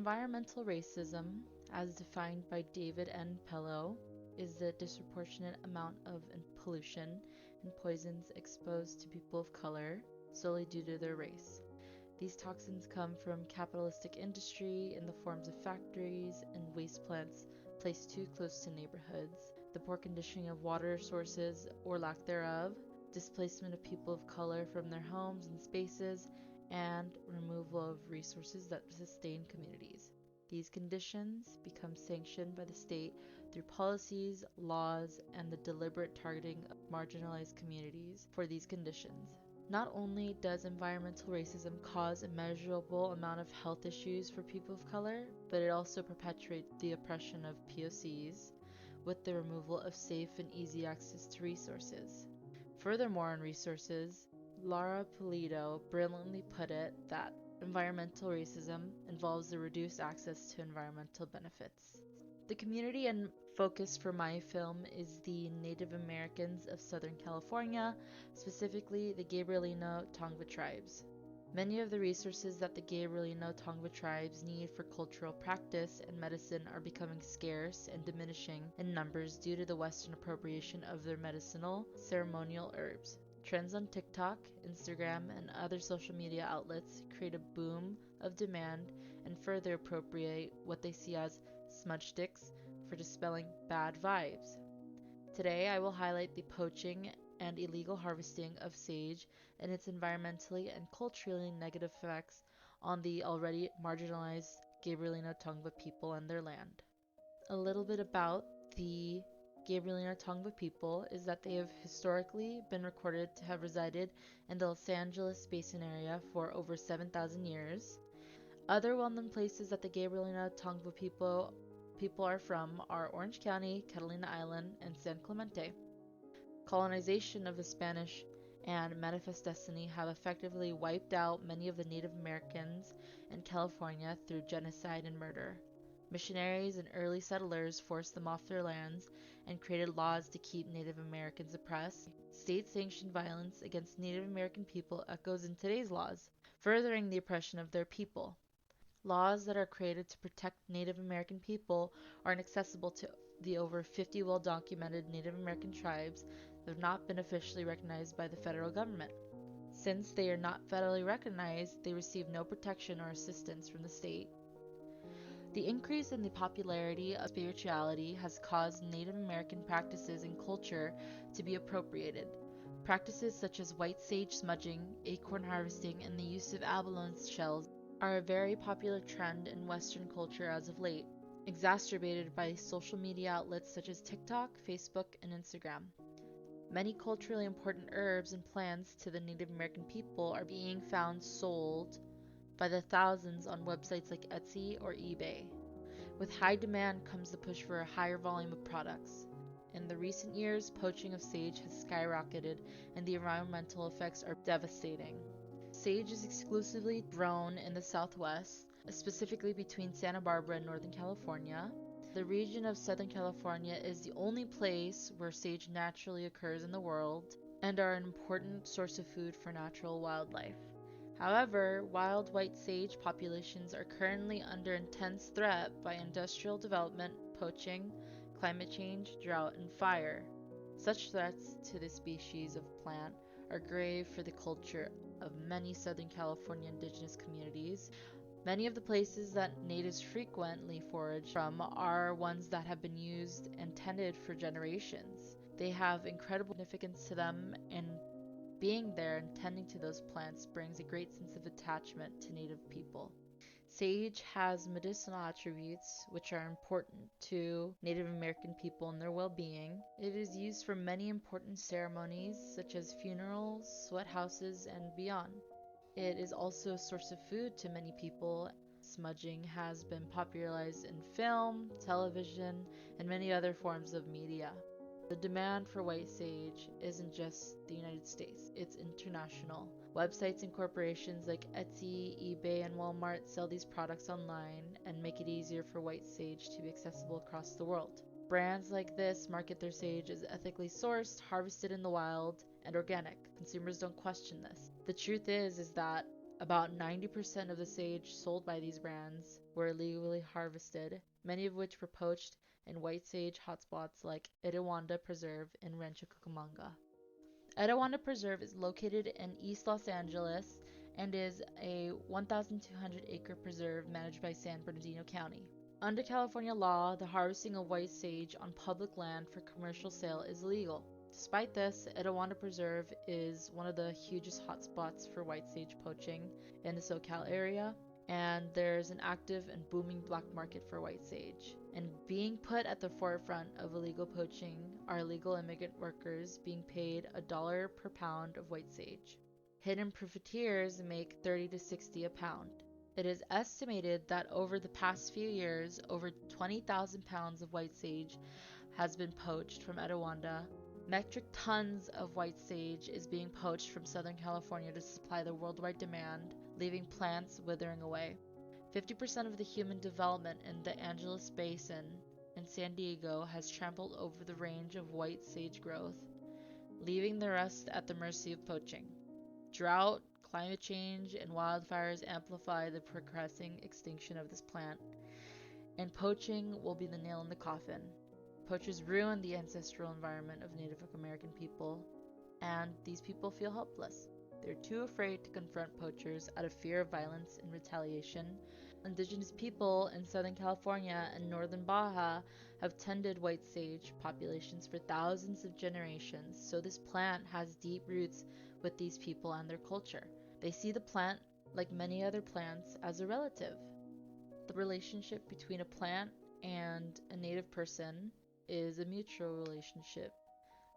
Environmental racism, as defined by David N. Pello, is the disproportionate amount of pollution and poisons exposed to people of color solely due to their race. These toxins come from capitalistic industry in the forms of factories and waste plants placed too close to neighborhoods, the poor conditioning of water sources or lack thereof, displacement of people of color from their homes and spaces, and removal of resources that sustain communities. These conditions become sanctioned by the state through policies, laws, and the deliberate targeting of marginalized communities for these conditions. Not only does environmental racism cause a measurable amount of health issues for people of color, but it also perpetuates the oppression of POCs with the removal of safe and easy access to resources. Furthermore, on resources, Laura Pulido brilliantly put it that environmental racism involves the reduced access to environmental benefits. The community and focus for my film is the Native Americans of Southern California, specifically the Gabrielino Tongva tribes. Many of the resources that the Gabrielino Tongva tribes need for cultural practice and medicine are becoming scarce and diminishing in numbers due to the Western appropriation of their medicinal, ceremonial herbs. Trends on TikTok, Instagram, and other social media outlets create a boom of demand and further appropriate what they see as smudge sticks for dispelling bad vibes. Today, I will highlight the poaching and illegal harvesting of sage and its environmentally and culturally negative effects on the already marginalized Gabrielino Tongva people and their land. A little bit about the Gabrielino Tongva people is that they have historically been recorded to have resided in the Los Angeles Basin area for over 7,000 years. Other well-known places that the Gabrielino Tongva people are from are Orange County, Catalina Island, and San Clemente. Colonization of the Spanish and Manifest Destiny have effectively wiped out many of the Native Americans in California through genocide and murder. Missionaries and early settlers forced them off their lands and created laws to keep Native Americans oppressed. State-sanctioned violence against Native American people echoes in today's laws, furthering the oppression of their people. Laws that are created to protect Native American people are inaccessible to the over 50 well-documented Native American tribes that have not been officially recognized by the federal government. Since they are not federally recognized, they receive no protection or assistance from the state. The increase in the popularity of spirituality has caused Native American practices and culture to be appropriated. Practices such as white sage smudging, acorn harvesting, and the use of abalone shells are a very popular trend in Western culture as of late, exacerbated by social media outlets such as TikTok, Facebook, and Instagram. Many culturally important herbs and plants to the Native American people are being found sold by the thousands on websites like Etsy or eBay. With high demand comes the push for a higher volume of products. In the recent years, poaching of sage has skyrocketed and the environmental effects are devastating. Sage is exclusively grown in the Southwest, specifically between Santa Barbara and Northern California. The region of Southern California is the only place where sage naturally occurs in the world and are an important source of food for natural wildlife. However, wild white sage populations are currently under intense threat by industrial development, poaching, climate change, drought, and fire. Such threats to this species of plant are grave for the culture of many Southern California indigenous communities. Many of the places that natives frequently forage from are ones that have been used and tended for generations. They have incredible significance to them, and being there and tending to those plants brings a great sense of attachment to native people. Sage has medicinal attributes which are important to Native American people and their well-being. It is used for many important ceremonies such as funerals, sweat houses, and beyond. It is also a source of food to many people. Smudging has been popularized in film, television, and many other forms of media. The demand for white sage isn't just the United States, it's international. Websites and corporations like Etsy, eBay, and Walmart sell these products online and make it easier for white sage to be accessible across the world. Brands like this market their sage as ethically sourced, harvested in the wild, and organic. Consumers don't question this. The truth is that About 90% of the sage sold by these brands were illegally harvested, many of which were poached in white sage hotspots like Itawanda Preserve in Rancho Cucamonga. Itawanda Preserve is located in East Los Angeles and is a 1,200-acre preserve managed by San Bernardino County. Under California law, the harvesting of white sage on public land for commercial sale is illegal. Despite this, Itawanda Preserve is one of the hugest hotspots for white sage poaching in the SoCal area, and there's an active and booming black market for white sage. And being put at the forefront of illegal poaching are illegal immigrant workers being paid $1 per pound of white sage. Hidden profiteers make 30 to 60 a pound. It is estimated that over the past few years, over 20,000 pounds of white sage has been poached from Itawanda. Metric tons of white sage is being poached from Southern California to supply the worldwide demand, leaving plants withering away. 50% of the human development in the Angeles Basin in San Diego has trampled over the range of white sage growth, leaving the rest at the mercy of poaching. Drought, climate change, and wildfires amplify the progressing extinction of this plant, and poaching will be the nail in the coffin. Poachers ruin the ancestral environment of Native American people, and these people feel helpless. They're too afraid to confront poachers out of fear of violence and retaliation. Indigenous people in Southern California and northern Baja have tended white sage populations for thousands of generations, so this plant has deep roots with these people and their culture. They see the plant, like many other plants, as a relative. The relationship between a plant and a native person is a mutual relationship.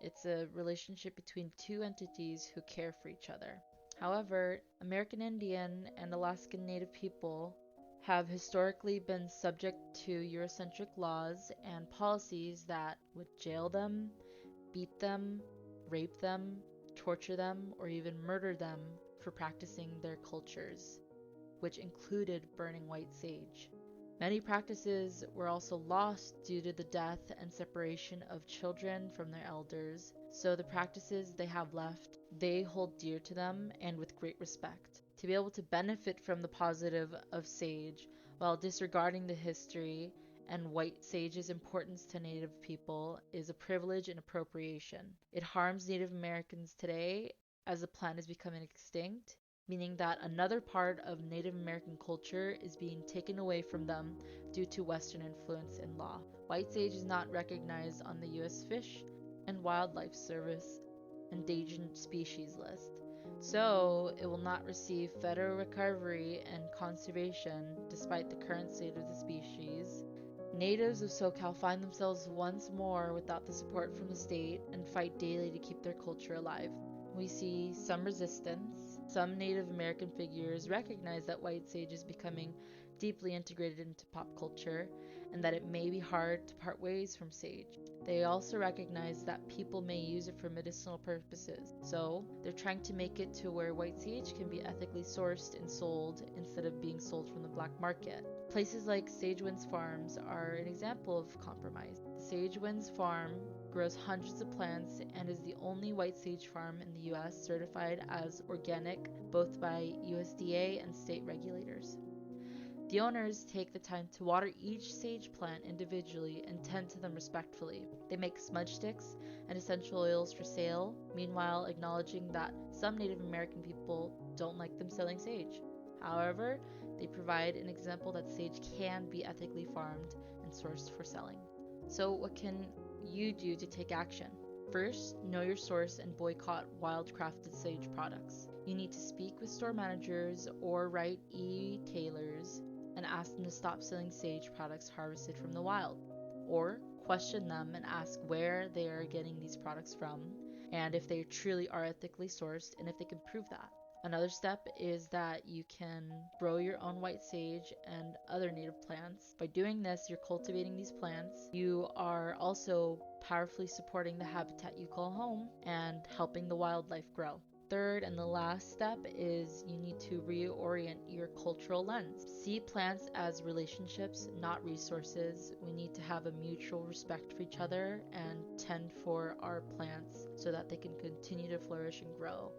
It's a relationship between two entities who care for each other. However, American Indian and Alaskan Native people have historically been subject to Eurocentric laws and policies that would jail them, beat them, rape them, torture them, or even murder them for practicing their cultures, which included burning white sage. Many practices were also lost due to the death and separation of children from their elders, so the practices they have left, they hold dear to them and with great respect. To be able to benefit from the positive of sage while disregarding the history and white sage's importance to Native people is a privilege and appropriation. It harms Native Americans today as the plant is becoming extinct, meaning that another part of Native American culture is being taken away from them due to Western influence and law. White sage is not recognized on the U.S. Fish and Wildlife Service endangered species list, so it will not receive federal recovery and conservation despite the current state of the species. Natives of SoCal find themselves once more without the support from the state and fight daily to keep their culture alive. We see some resistance. Some Native American figures recognize that white sage is becoming deeply integrated into pop culture and that it may be hard to part ways from sage. They also recognize that people may use it for medicinal purposes, so they're trying to make it to where white sage can be ethically sourced and sold instead of being sold from the black market. Places like Sage Winds Farms are an example of compromise. Sage Winds Farm grows hundreds of plants and is the only white sage farm in the U.S. certified as organic both by USDA and state regulators. The owners take the time to water each sage plant individually and tend to them respectfully. They make smudge sticks and essential oils for sale, meanwhile acknowledging that some Native American people don't like them selling sage. However, they provide an example that sage can be ethically farmed and sourced for selling. So what can you do to take action? First, know your source and boycott wild-crafted sage products. You need to speak with store managers or write e-tailers and ask them to stop selling sage products harvested from the wild. Or question them and ask where they are getting these products from and if they truly are ethically sourced and if they can prove that. Another step is that you can grow your own white sage and other native plants. By doing this, you're cultivating these plants. You are also powerfully supporting the habitat you call home and helping the wildlife grow. Third and the last step is you need to reorient your cultural lens. See plants as relationships, not resources. We need to have a mutual respect for each other and tend for our plants so that they can continue to flourish and grow.